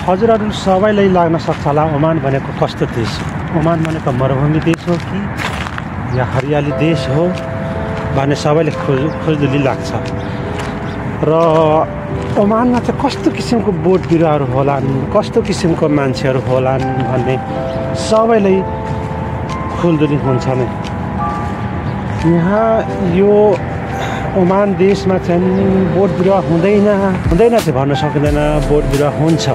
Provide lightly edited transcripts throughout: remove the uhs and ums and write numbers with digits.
हजुरहरू सबैलाई लाग्न सक्छ होला ओमान भनेको कस्तो देश हो, ओमान भनेको मरुभूमि देश हो कि या हरियाली देश हो भन्ने सबैले खोजली लाग्छ। र ओमानमा चाहिँ कस्तो किसिमको बोट बिरुवाहरू होलान्, कस्तो किसिमको मान्छेहरू होलान् भन्ने सबैलाई खुल्दुली हुन्छ नै। यहाँ यो ओमान देशमा चाहिँ बोट बिरुवा हुँदैन चाहिँ भन्न सकिँदैन, बोट बिरुवा हुन्छ।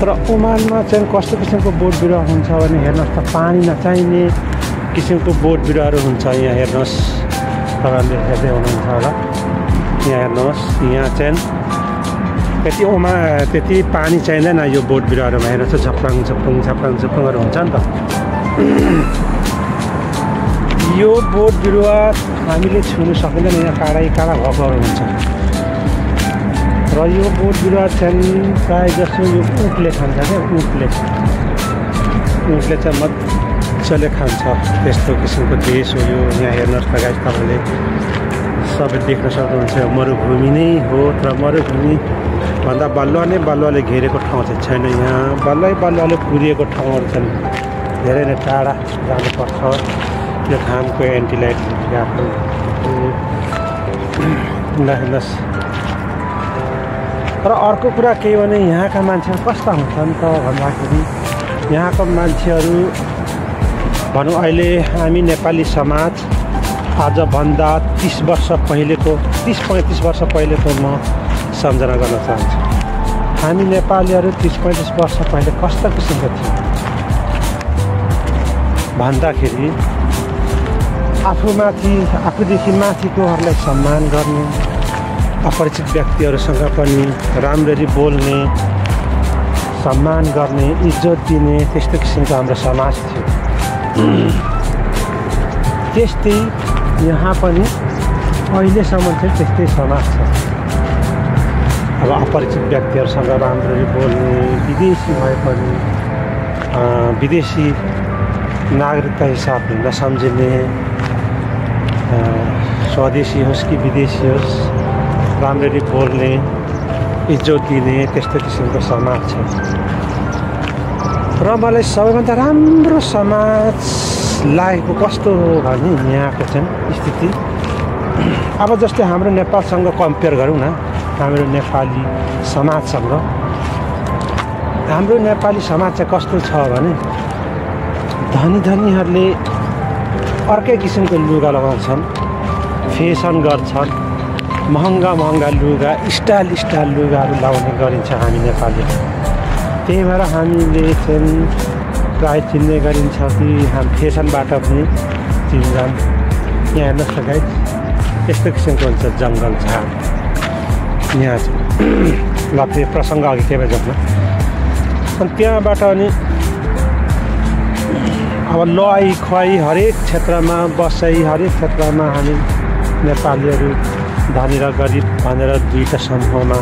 तर ओमानमा चाहिँ कस्तो किसिमको बोट बिरुवा हुन्छ भने हेर्नुहोस् त, पानी नचाहिने किसिमको बोट बिरुवाहरू हुन्छ। यहाँ हेर्नुहोस्, तपाईँहरूले हेर्दै हुनुहुन्छ होला, यहाँ हेर्नुहोस्, यहाँ चाहिँ त्यति पानी चाहिँदैन यो बोट बिरुवाहरूमा। हेर्नुहोस् झप्राङ झप्रुङहरू हुन्छ नि त। यो बोट बिरुवा हामीले छुनु सकिँदैन, यहाँ काँडा भएकोहरू हुन्छ। र यो बोट बिरुवा चाहिँ प्रायः जसो यो ऊँटले खान्छ क्या, ऊँटले चाहिँ मजाले खान्छ। त्यस्तो किसिमको देश हो यो। यहाँ हेर्नुहोस् त गाइस, तपाईँले सबै देख्न सक्नुहुन्छ, मरुभूमि नै हो। तर मरुभूमि भन्दा बालुवाले घेरेको ठाउँ चाहिँ छैन। यहाँ बालुवाले पुरिएको ठाउँहरू छन्, धेरै नै टाढा जानुपर्छ यो घामको एन्टिलाइट गएको। हेर्नुहोस्। र अर्को कुरा के भने यहाँका मान्छेहरू कस्ता हुन्छन् त भन्दाखेरि, यहाँको मान्छेहरू भनौँ अहिले हामी नेपाली समाज आजभन्दा 30-35 वर्ष पहिलेको म सम्झना गर्न चाहन्छु। हामी नेपालीहरू 30-35 वर्ष पहिले कस्ता किसिमको थियौँ भन्दाखेरि, आफूदेखि माथिकोहरूलाई सम्मान गर्ने, अपरिचित व्यक्तिहरूसँग पनि राम्ररी बोल्ने, सम्मान गर्ने, इज्जत दिने, त्यस्तो किसिमको हाम्रो समाज थियो। त्यस्तै यहाँ पनि अहिलेसम्म चाहिँ त्यस्तै समाज छ। अब अपरिचित व्यक्तिहरूसँग राम्ररी बोल्ने, विदेशी भए पनि विदेशी नागरिकता हिसाबले नसम्झिने, स्वदेशी होस् कि विदेशी होस् राम्ररी बोल्ने, इज्जत दिने, त्यस्तो किसिमको समाज छ। र मलाई सबैभन्दा राम्रो समाज लागेको कस्तो हो भने यहाँको चाहिँ स्थिति। अब जस्तै हाम्रो नेपालसँग कम्पेयर गरौँ न, हाम्रो नेपाली समाजसँग। हाम्रो नेपाली समाज चाहिँ कस्तो छ भने, धनीहरूले अर्कै किसिमको लुगा लगाउँछन्, फेसन गर्छन्, महँगा लुगा, स्टाइल लुगाहरू लगाउने गरिन्छ हामी नेपाली। त्यही भएर हामीले चाहिँ प्रायः चिन्ने गरिन्छ कि हामी फेसनबाट पनि चिन्छन्। यहाँ हेर्नुहोस् त गाइस, यस्तो किसिमको हुन्छ जङ्गल झाड यहाँ चाहिँ। ल त्यो प्रसङ्ग अघि केमा जाउँ। अनि त्यहाँबाट अनि अब लवाई खुवाई हरेक क्षेत्रमा, बसाइ हरेक क्षेत्रमा हामी नेपालीहरू धनी र गरिब भनेर दुईवटा समूहमा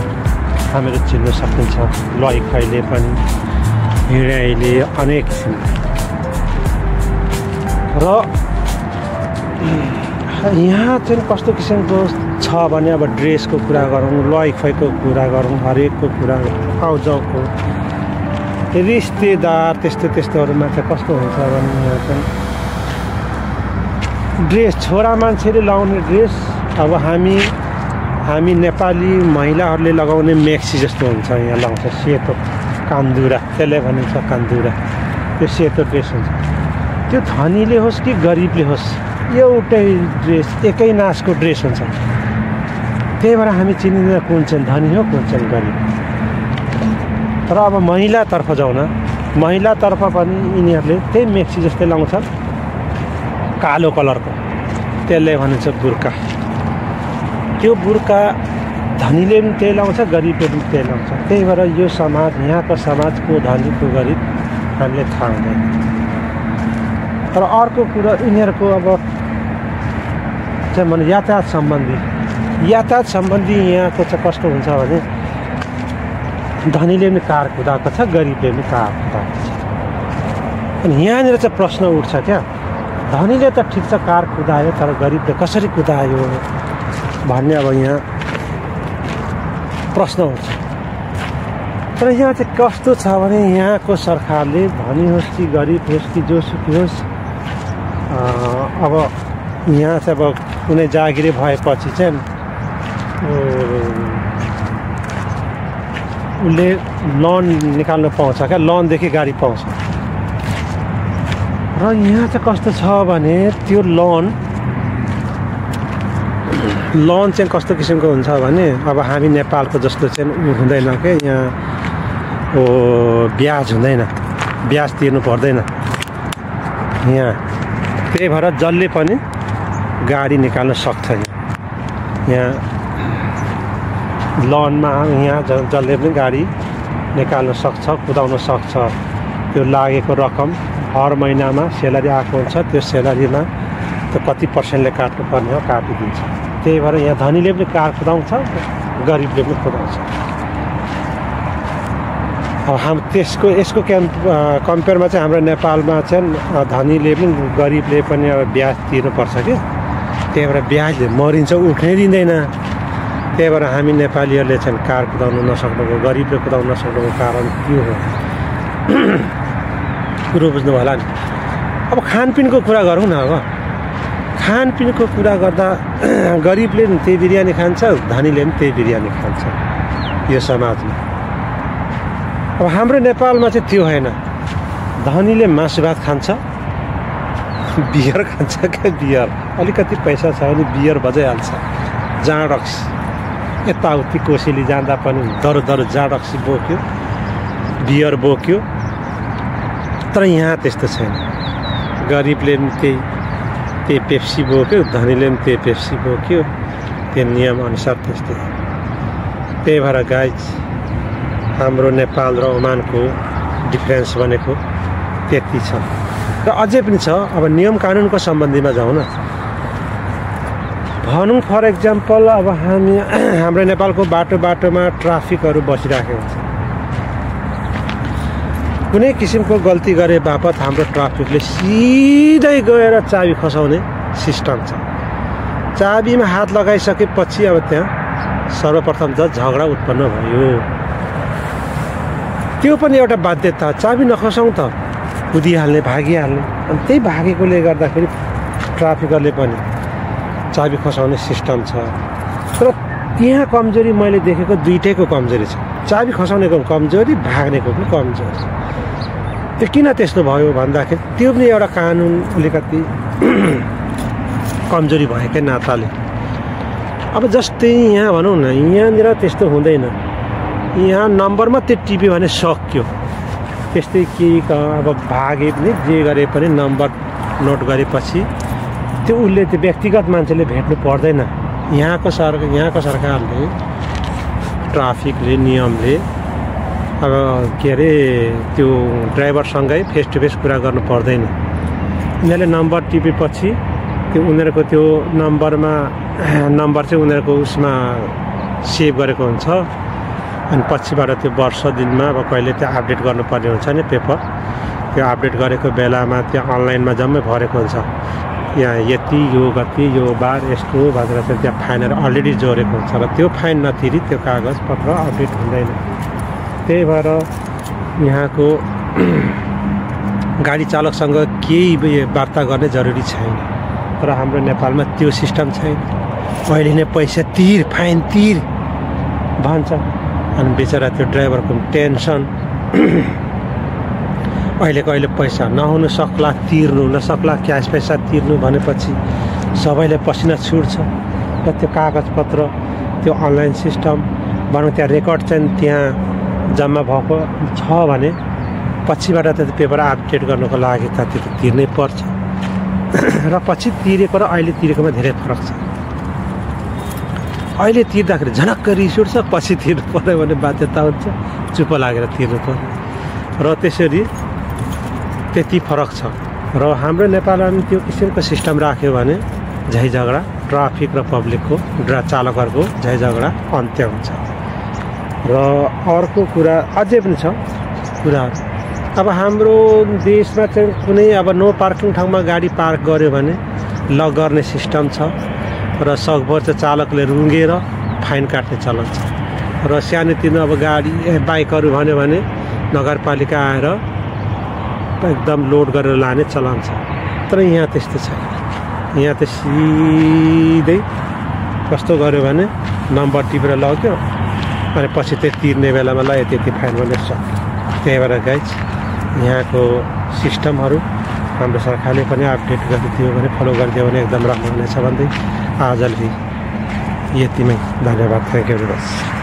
हामीहरू चिन्न सकिन्छ। लवाई खुवाईले पनि, हिँडाइले अनेक किसिम। र यहाँ चाहिँ कस्तो किसिमको छ भने, अब ड्रेसको कुरा गरौँ, लवाई खुवाईको कुरा गरौँ, हरेकको कुरा, आउजाउको, रिश्तेदार त्यस्तोहरूमा चाहिँ कस्तो हुन्छ भने यहाँ चाहिँ ड्रेस, छोरा मान्छेले लगाउने ड्रेस, अब हामी नेपाली महिलाहरूले लगाउने मेक्सी जस्तो हुन्छ, यहाँ लगाउँछ सेतो कान्दुरा, त्यसले भनिन्छ कान्दुरा। त्यो सेतो ड्रेस हुन्छ। त्यो धनीले होस् कि गरिबले होस् एउटै ड्रेस, एकै नासको ड्रेस हुन्छ। त्यही भएर हामी चिनिँदैन कुन चाहिँ धनी हो कुन चाहिँ गरिब। तर अब महिलातर्फ जाउँ न, महिलातर्फ पनि यिनीहरूले त्यही मेक्सी जस्तै लाउँछन्, कालो कलरको, त्यसले भनिन्छ बुर्का। त्यो बुर्का धनीले पनि त्यही लाउँछ, गरिबले पनि त्यही लाउँछ। त्यही भएर यो समाज, यहाँको समाजको धनीको गरिब हामीले थाहा हुँदैन। तर अर्को कुरा यिनीहरूको अब चाहिँ यातायात सम्बन्धी यहाँको चाहिँ कस्तो हुन्छ भने, धनीले पनि कार कुदाएको छ, गरिबले पनि कार कुदाएको छ। अनि यहाँनिर चाहिँ प्रश्न उठ्छ क्या, धनीले त ठिक छ कार कुदायो, तर गरिबले कसरी कुदायो भन्ने अब यहाँ प्रश्न उठ्छ। तर यहाँ चाहिँ कस्तो छ भने यहाँको सरकारले धनी होस् कि गरिब होस् कि जोसुकै होस् अब यहाँ चाहिँ अब कुनै जागिरे भएपछि चाहिँ उसले लोन निकाल्नु पाउँछ क्या, लोनदेखि गाडी पाउँछ। र यहाँ चाहिँ कस्तो छ भने त्यो लोन चाहिँ कस्तो किसिमको हुन्छ भने अब हामी नेपालको जस्तो चाहिँ हुँदैन क्या, यहाँ ब्याज हुँदैन, ब्याज तिर्नु पर्दैन यहाँ। त्यही भएर जसले पनि गाडी निकाल्न सक्छ यहाँ लोनमा। यहाँ जसले पनि गाडी निकाल्न सक्छ, कुदाउन सक्छ। त्यो लागेको रकम हर महिनामा स्यालेरी आएको हुन्छ, त्यो स्यालेरीमा त्यो कति पर्सेन्टले काट्नुपर्ने हो काटिदिन्छ। त्यही भएर यहाँ धनीले पनि कार कुदाउँछ, गरिबले पनि कुदाउँछ। अब यसको कम्पेयरमा चाहिँ हाम्रो नेपालमा चाहिँ धनीले पनि गरिबले पनि अब ब्याज तिर्नुपर्छ क्या। त्यही भएर ब्याजले मरिन्छ, उठ्नै दिँदैन। त्यही भएर हामी नेपालीहरूले चाहिँ कार कुदाउनु नसक्नुको, गरिबले कुदाउनु नसक्नुको कारण के हो कुरो बुझ्नु होला नि। अब खानपिनको कुरा गरौँ न। अब खानपिनको कुरा गर्दा गरिबले पनि त्यही बिरयानी खान्छ, धनीले पनि त्यही बिरयानी खान्छ यो समाजमा। अब हाम्रो नेपालमा चाहिँ त्यो होइन। धनीले मासु भात खान्छ, बियर खान्छ क्या, बियर अलिकति पैसा छ भने बियर बजाइहाल्छ। जाँडक्स यताउति कोसेली जाँदा पनि दर जाँडक्सी बोक्यो, बियर बोक्यो। तर यहाँ त्यस्तो छैन। गरिबले पनि त्यही पेप्सी बोक्यो, धनीले पनि त्यही पेप्सी बोक्यो। त्यो नियमअनुसार त्यस्तै। त्यही भएर गाइज हाम्रो नेपाल र ओमानको डिफ्रेन्स भनेको त्यति छ। र अझै पनि छ। अब नियम कानुनको सम्बन्धीमा जाउँ न। भनौँ फर इक्जाम्पल अब हाम्रो नेपालको बाटोमा ट्राफिकहरू बसिरहेको हुन्छ। कुनै किसिमको गल्ती गरे बापत हाम्रो ट्राफिकले सिधै गएर चाबी खसाउने सिस्टम छ। चाबीमा हात लगाइसकेपछि अब त्यहाँ सर्वप्रथम त झगडा उत्पन्न भयो। त्यो पनि एउटा बाध्यता। चाबी नखसाउँ त कुदिहाल्ने, भागिहाल्ने। अनि त्यही भागेकोले गर्दाखेरि ट्राफिकरले पनि चाबी खसाउने सिस्टम छ। तर त्यहाँ कमजोरी मैले देखेको दुईटैको कमजोरी छ। चाबी खसाउनेको कमजोरी, भाग्नेको पनि कमजोरी। त्यो किन त्यस्तो भयो भन्दाखेरि त्यो पनि एउटा कानुन अलिकति कमजोरी भएकै नाताले। अब जस्तै यहाँ भनौँ न, यहाँनिर त्यस्तो हुँदैन। यहाँ नम्बर मात्रै टिप्यो भने सक्यो। त्यस्तै केही अब भागे पनि जे गरे पनि नम्बर नोट गरेपछि त्यो उसले त्यो व्यक्तिगत मान्छेले भेट्नु पर्दैन। यहाँको सरकारले, ट्राफिकले, नियमले अब के अरे त्यो ड्राइभरसँगै फेस टु फेस कुरा गर्नु पर्दैन। यिनीहरूले नम्बर टिपेपछि त्यो उनीहरूको त्यो नम्बर चाहिँ उनीहरूको उसमा सेभ गरेको हुन्छ। अनि पछिबाट त्यो वर्ष दिनमा अब कहिले त्यो अपडेट गर्नुपर्ने हुन्छ नि पेपर। त्यो अपडेट गरेको बेलामा त्यो अनलाइनमा जम्मै भरेको हुन्छ। यहाँ यति यो गति यो बार यस्तो भनेर चाहिँ त्यहाँ फाइनहरू अलरेडी जोडेको हुन्छ। र त्यो फाइन नतिरी त्यो कागजपत्र अपडेट हुँदैन। त्यही भएर यहाँको गाडी चालकसँग केही वार्ता गर्ने जरुरी छैन। तर हाम्रो नेपालमा त्यो सिस्टम छैन। अहिले नै पैसा तिर, फाइन तिर भन्छ। अनि बेचारा त्यो ड्राइभरको टेन्सन। अहिले पैसा नहुनु सक्ला, तिर्नु नसक्ला, क्यास पैसा तिर्नु भनेपछि सबैले पसिना छुट्छ। र त्यो कागजपत्र, त्यो अनलाइन सिस्टम भनौँ त्यहाँ रेकर्ड चाहिँ त्यहाँ जम्मा भएको छ भने पछिबाट त्यो पेपर अपडेट गर्नको लागि त त्यो तिर्नै पर्छ। र पछि तिरेको र अहिले तिरेकोमा धेरै फरक छ। अहिले तिर्दाखेरि झनक्क रिस उठ्छ, पछि तिर्नु पऱ्यो भने बाध्यता हुन्छ, चुप लागेर तिर्नु पर्यो। र त्यसरी त्यति फरक छ। र हाम्रो नेपालमा त्यो किसिमको सिस्टम राख्यो भने झै झगडा, ट्राफिक र पब्लिकको चालकहरूको झै झगडा अन्त्य हुन्छ। र अर्को कुरा अझै पनि छ कुराहरू। अब हाम्रो देशमा चाहिँ कुनै अब नो पार्किङ ठाउँमा गाडी पार्क गर्यो भने लक गर्ने सिस्टम छ। र सकभर चाहिँ चालकले रुँगेर फाइन काट्ने चलन छ। र सानोतिनो अब गाडी बाइकहरू भन्यो भने नगरपालिका आएर एकदम लोड गरेर लाने चलन छ। तर यहाँ त्यस्तो छैन। यहाँ त सिधै कस्तो गर्यो भने नम्बर टिपेर लग्यो अनि पछि त्यो तिर्ने बेलामा ल यति फाइन भने सक्यो। त्यही भएर गाइज यहाँको सिस्टमहरू हाम्रो सरकारले पनि अपडेट गरिदियो भने फलो गरिदियो भने एकदम राम्रो हुनेछ भन्दै आजलाई यतिमै। धन्यवाद। Thank you very much.